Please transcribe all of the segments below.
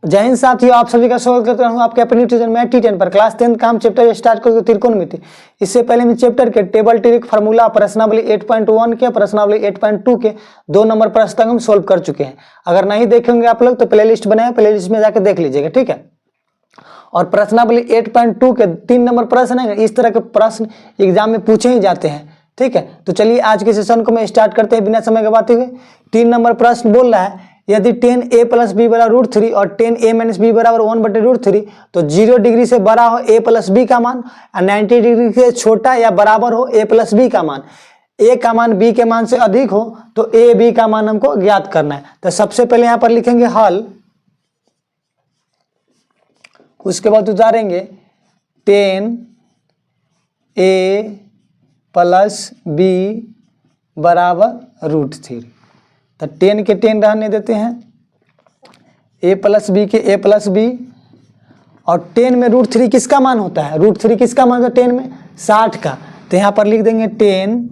जय हिंद साथियों, आप सभी का स्वागत करता हूं आपके अपने ट्यूशन में T10 पर। क्लास 10 का हम चैप्टर स्टार्ट करके त्रिकोणमिति। इससे पहले मैं चैप्टर के टेबल ट्रिक फार्मूला प्रश्नावली 8.1 के प्रश्नावली 8.2 के 2 नंबर प्रश्न तक हम सोल्व कर चुके हैं। अगर नहीं देखेंगे आप लोग तो प्लेलिस्ट बनाए, प्लेलिस्ट में जाकर देख लीजिएगा, ठीक है। और प्रश्नावली 8.2 के 3 नंबर प्रश्न है, इस तरह के प्रश्न एग्जाम में पूछे ही जाते हैं, ठीक है। तो चलिए आज के सेशन को मैं स्टार्ट करते हैं बिना समय गवाते हुए। 3 नंबर प्रश्न बोल रहा है, यदि 10a प्लस बी बराबर √3 और 10a माइनस बी बराबर 1/√3 तो 0 डिग्री से बड़ा हो a प्लस बी का मान और 90 डिग्री से छोटा या बराबर हो a प्लस बी का मान, a का मान b के मान से अधिक हो तो a b का मान हमको ज्ञात करना है। तो सबसे पहले यहाँ पर लिखेंगे हल, उसके बाद उतारेंगे 10a प्लस बी बराबर √3। तो 10 के 10 रहने देते हैं, a प्लस बी के a प्लस बी, और 10 में √3 किसका मान होता है? √3 किसका मान होता है 10 में? 60 का। तो यहाँ पर लिख देंगे 10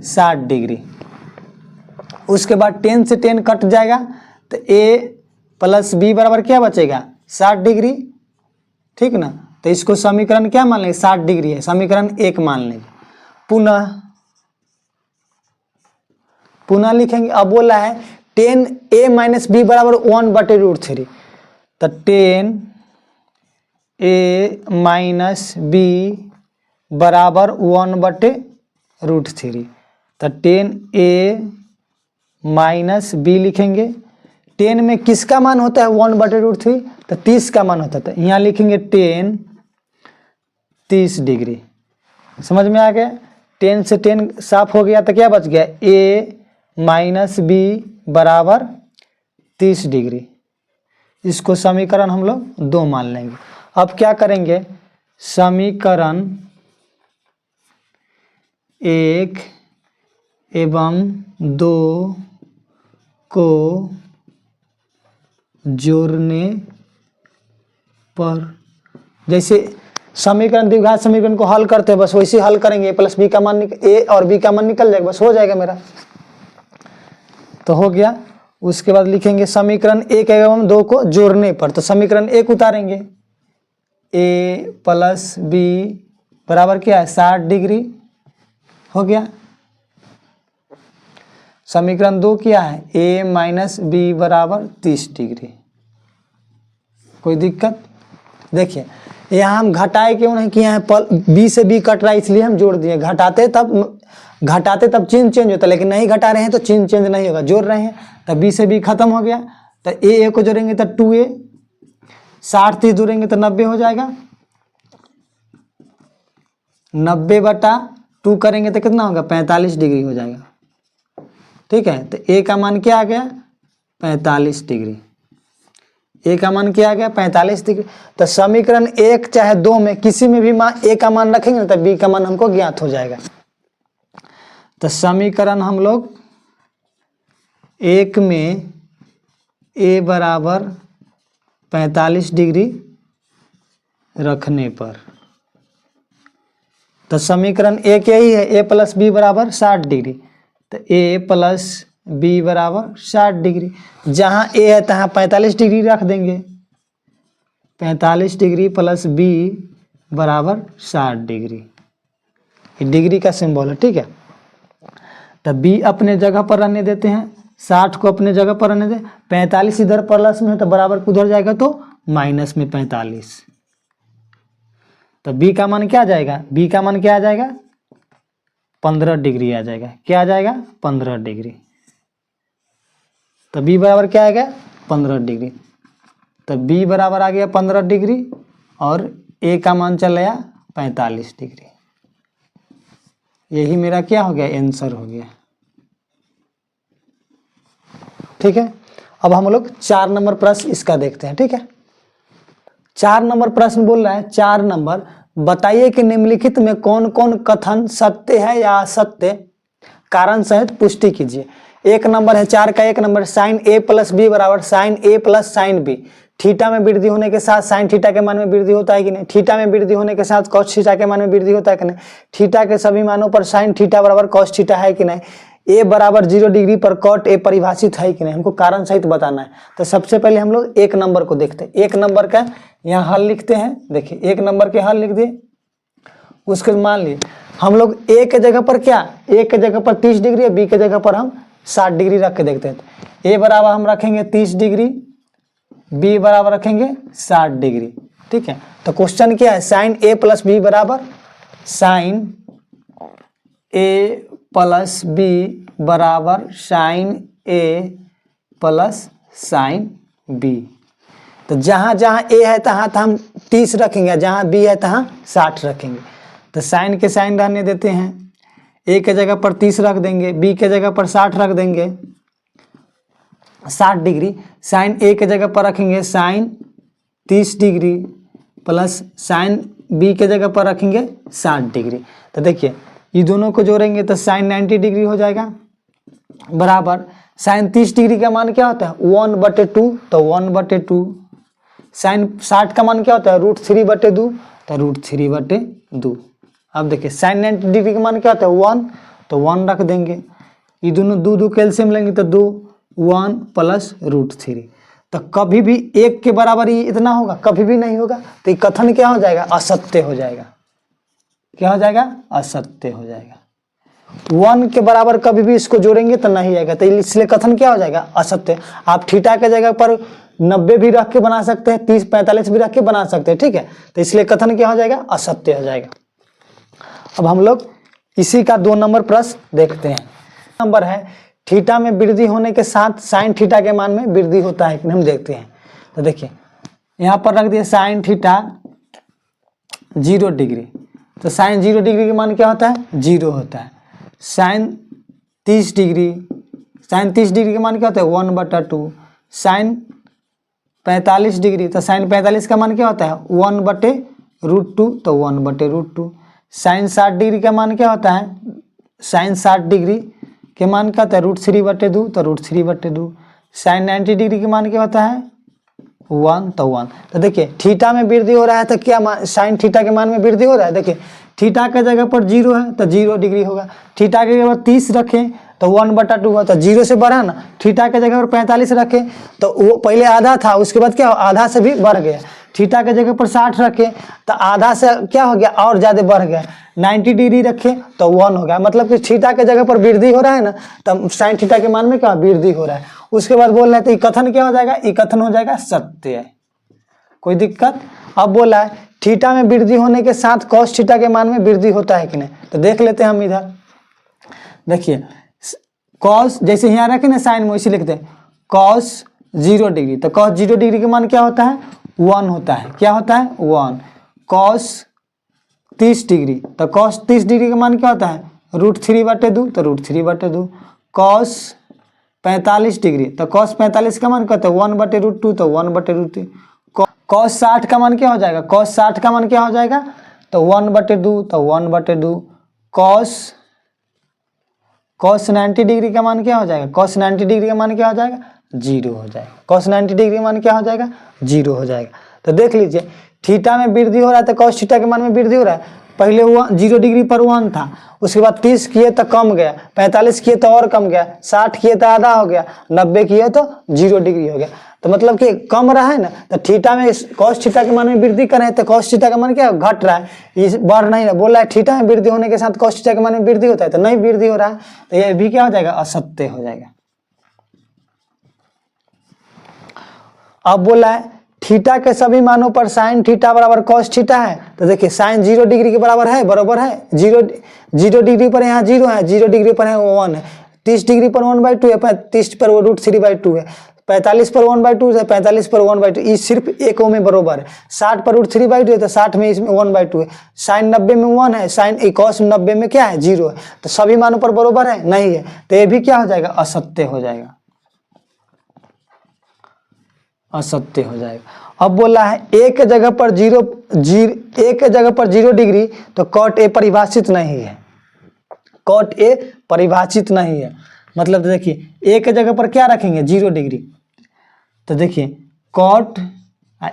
60 डिग्री। उसके बाद 10 से 10 कट जाएगा तो a प्लस बी बराबर क्या बचेगा? 60 डिग्री, ठीक ना। तो इसको समीकरण क्या मान लेंगे? 60 डिग्री है, समीकरण 1 मान लेंगे। पुनः लिखेंगे। अब बोला है 10a माइनस बी बराबर 1/√3। तो 10a माइनस बी बराबर 1/√3। तो 10a माइनस बी लिखेंगे। 10 में किसका मान होता है 1/√3? तो 30 का मान होता है। तो यहाँ लिखेंगे 10 30 डिग्री। समझ में आ गया? 10 से 10 साफ हो गया तो क्या बच गया? a माइनस बी बराबर 30 डिग्री। इसको समीकरण हम लोग 2 मान लेंगे। अब क्या करेंगे? समीकरण 1 एवं 2 को जोड़ने पर, जैसे समीकरण द्विघात समीकरण को हल करते हैं बस वैसे हल करेंगे। प्लस बी का मान a और b का मान निकल जाएगा, बस हो जाएगा मेरा। तो हो गया। उसके बाद लिखेंगे समीकरण 1 एवं 2 को जोड़ने पर। तो समीकरण 1 उतारेंगे, a प्लस बी बराबर क्या है? 60 डिग्री। हो गया। समीकरण 2 क्या है? a माइनस बी बराबर 30 डिग्री। कोई दिक्कत? देखिए यहाँ हम घटाए क्यों नहीं किए हैं? b से b कट रहा है इसलिए हम जोड़ दिए। घटाते तब चिन्ह चेंज होता, लेकिन नहीं घटा रहे हैं तो चिन्ह चेंज नहीं होगा। जोड़ रहे हैं तब b से b खत्म हो गया। तो a को जोड़ेंगे तो 2a, 60 30 जोड़ेंगे तो 90 हो जाएगा। 90/2 करेंगे तो कितना होगा? 45 डिग्री हो जाएगा, ठीक है। तो a का मान क्या आ गया? 45 डिग्री। a का मान क्या आ गया? 45 डिग्री। तो समीकरण 1 चाहे 2 में किसी में भी मान a का मान रखेंगे तो b का मान हमको ज्ञात हो जाएगा। तो समीकरण हम लोग 1 में a बराबर 45 डिग्री रखने पर, तो समीकरण 1 यही है, a प्लस बी बराबर 60 डिग्री। तो a प्लस बी बराबर 60 डिग्री। जहाँ a है तहाँ 45 डिग्री रख देंगे। 45 डिग्री प्लस b बराबर 60 डिग्री। ये डिग्री का सिंबल है, ठीक है। तो b अपने जगह पर रहने देते हैं, 60 को अपने जगह पर रहने दें। 45 इधर प्लस में है तो बराबर उधर जाएगा तो माइनस में 45। तो b का मान क्या आ जाएगा? b का मान क्या आ जाएगा? 15 डिग्री आ जाएगा। क्या आ जाएगा? 15 डिग्री। तो b बराबर क्या आएगा? 15 डिग्री। तो b बराबर आ गया 15 डिग्री और a का मान चल आया 45 डिग्री। यही मेरा क्या हो गया? आंसर हो गया, ठीक है। अब हम लोग 4 नंबर प्रश्न इसका देखते हैं, ठीक है। 4 नंबर प्रश्न बोल रहा है, 4 नंबर, बताइए कि निम्नलिखित में कौन कौन कथन सत्य है या असत्य, कारण सहित पुष्टि कीजिए। 1 नंबर है, 4 का 1 number, sine a plus B बराबर sine a plus sine B. Theta में वृद्धि होने के साथ साइन थीटा के मान में वृद्धि होता है कि नहीं? थीटा में वृद्धि होने के साथ कॉस थीटा के मान में वृद्धि होता है कि नहीं? थीटा के सभी मानों पर साइन थीटा बराबर कॉस थीटा है कि नहीं? ए बराबर 0 डिग्री पर कॉट ए परिभाषित है कि नहीं, हमको कारण सहित बताना है। तो सबसे पहले हम लोग एक नंबर को देखते हैं। एक नंबर का यहाँ हल लिखते हैं। देखिए एक नंबर के हल लिख दिए। उसके मान लिए हम लोग ए के जगह पर क्या, ए के जगह पर 30 डिग्री है, बी के जगह पर हम 60 डिग्री रख के देखते हैं। ए बराबर हम रखेंगे 30 डिग्री, बी बराबर रखेंगे 60 डिग्री। ठीक है, तो क्वेश्चन क्या है, साइन ए प्लस बी बराबर साइन ए प्लस बी बराबर साइन ए प्लस साइन बी। तो जहाँ जहाँ ए है तहाँ हम 30 रखेंगे, जहाँ बी है तहाँ 60 रखेंगे। तो साइन के साइन रहने देते हैं, ए के जगह पर 30 रख देंगे, बी के जगह पर 60 रख देंगे, 60 डिग्री। साइन ए के जगह पर रखेंगे sine 30 degree plus sine B के जगह पर रखेंगे 60 डिग्री। तो देखिए ये दोनों को जोड़ेंगे तो साइन 90 डिग्री हो जाएगा बराबर साइन 30 डिग्री का मान क्या होता है 1/2, तो 1/2। साइन 60 का मान क्या होता है √3/2, तो √3/2। अब देखिए साइन 90 डिग्री का मान क्या होता है 1, तो 1 रख देंगे। ये दोनों दो कैल्शियम लेंगे तो 2, 1 प्लस √3। तो कभी भी एक के बराबर ये इतना होगा, कभी भी नहीं होगा। तो ये कथन क्या हो जाएगा, असत्य हो जाएगा। क्या हो जाएगा, असत्य हो जाएगा। 1 के बराबर कभी भी इसको जोड़ेंगे तो नहीं आएगा, तो इसलिए कथन क्या हो जाएगा, असत्य। आप थीटा के जगह पर 90 भी रख के बना सकते हैं, 30 45 भी रख के बना सकते हैं। ठीक है, तो इसलिए कथन क्या हो जाएगा, असत्य हो जाएगा। अब हम लोग इसी का 2 नंबर प्रश्न देखते हैं। नंबर है थीटा में वृद्धि होने के साथ साइन थीटा के मान में वृद्धि होता है कि नहीं, हम देखते हैं। तो देखिए यहाँ पर रख दिए साइन थीटा 0 डिग्री, तो साइन 0 डिग्री के मान क्या होता है 0 होता है। साइन 30 डिग्री, साइन 30 डिग्री के मान क्या होता है 1/2। साइन 45 डिग्री, तो साइन 45 का मान क्या होता है 1/√2, तो 1/√2। साइन 60 डिग्री का मान क्या होता है, साइन 60 डिग्री के मान क्या होता है √3/2, तो √3/2। साइन 90 डिग्री के मान क्या होता है 1, तो 1। तो देखिए थीटा में वृद्धि हो रहा है तो क्या साइन थीटा के मान में वृद्धि हो रहा है। देखिए थीटा के जगह पर 0 है तो 0 डिग्री होगा। थीटा के जगह पर 30 रखें तो 1/2 होगा, तो 0 से बढ़ा ना। थीटा के जगह पर 45 रखें तो वो पहले आधा था, उसके बाद क्या आधा से भी बढ़ गया। थीटा के जगह पर 60 रखें तो आधा से क्या हो गया और ज़्यादा बढ़ गया। 90 डिग्री रखें तो 1 हो गया। मतलब कि थीटा के जगह पर वृद्धि हो रहा है ना, तब साइन थीटा के मान में क्या वृद्धि हो रहा है। उसके बाद बोल रहे हैं तो ये कथन क्या हो जाएगा, ये कथन हो जाएगा सत्य। कोई दिक्कत। अब बोला है थीटा में वृद्धि होने के साथ कॉस थीटा के मान में वृद्धि होता है कि नहीं, तो देख लेते हैं हम इधर। देखिए कॉस जैसे यहाँ रखे ना साइन में, वैसे लिखते हैं कॉस 0 डिग्री, तो कॉस 0 डिग्री के मान क्या होता है 1 होता है। क्या होता है 1। कॉस 30 डिग्री, तो कॉस 30 डिग्री का मान क्या होता है √3/2, तो √3/2। कॉस 45 डिग्री, तो कॉस 45 का मान क्या होता है 1/√2, तो 1/√2। कॉस 60 का मान क्या हो जाएगा, कॉस 60 का मान क्या हो जाएगा तो 1/2, तो 1/2। कॉस 90 डिग्री का मान क्या हो जाएगा, कॉस 90 डिग्री का मान क्या हो जाएगा 0 हो जाएगा। कॉस 90 डिग्री का मान क्या हो जाएगा 0 हो जाएगा। तो देख लीजिए थीटा में वृद्धि हो रहा है तो कॉस थीटा के मान में वृद्धि हो रहा है। पहले 0 डिग्री पर 1 था, उसके बाद 30 किए तो कम गया, 45 किए तो और कम गया, 60 किए तो आधा हो गया, 90 किए तो 0 डिग्री हो गया। तो मतलब कि कम रहा है ना, तो थीटा में कॉस थीटा के मान में वृद्धि कर रहे हैं तो कॉस थीटा का मान क्या घट रहा है, ये बढ़ नहीं रहा। बोल रहा है थीटा में वृद्धि होने के साथ कॉस थीटा के मान में वृद्धि होता है, तो नहीं वृद्धि हो रहा है, तो ये भी क्या हो जाएगा असत्य हो जाएगा। अब बोला है थीटा के सभी मानों पर साइन थीटा बराबर कॉस थीटा है, तो देखिए साइन 0 डिग्री के बराबर है, बराबर है 0 डिग्री पर यहाँ 0 है, 0 डिग्री पर है 1 है, 30 डिग्री पर 1/2 है, 30 पर वो √3/2 है, 45 पर 1/2 है, 45 पर 1/2, ये सिर्फ एक में बराबर है। 60 पर √3/2 है तो 60 में इसमें 1/2 है। साइन 90 में 1 है, साइन कॉस 90 में क्या है 0 है, तो सभी मानों पर बराबर है नहीं है, तो ये भी क्या हो जाएगा असत्य हो जाएगा, असत्य हो जाएगा। अब बोला है एक जगह पर 0 डिग्री तो कॉट ए परिभाषित नहीं है, कॉट ए परिभाषित नहीं है। मतलब देखिए एक जगह पर क्या रखेंगे 0 डिग्री, तो देखिए कॉट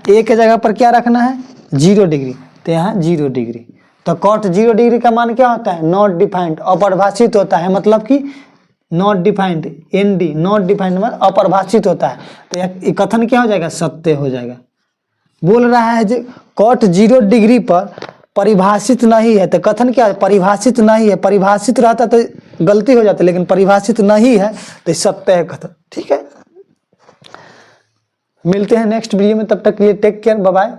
ए के जगह पर क्या रखना है 0 डिग्री, तो यहाँ 0 डिग्री, तो कॉट 0 डिग्री का मान क्या होता है नॉट डिफाइंड, अपरिभाषित होता है। मतलब कि not defined, ND not defined मतलब अपरिभाषित होता है, तो यह कथन क्या हो जाएगा, सत्य हो जाएगा। बोल रहा है जो cot 0 डिग्री पर परिभाषित नहीं है, तो कथन क्या है, परिभाषित नहीं है। परिभाषित रहता तो गलती हो जाती, लेकिन परिभाषित नहीं है तो सत्य है कथन। ठीक है, मिलते हैं नेक्स्ट वीडियो में, तब तक के लिए टेक केयर, बाय बाय।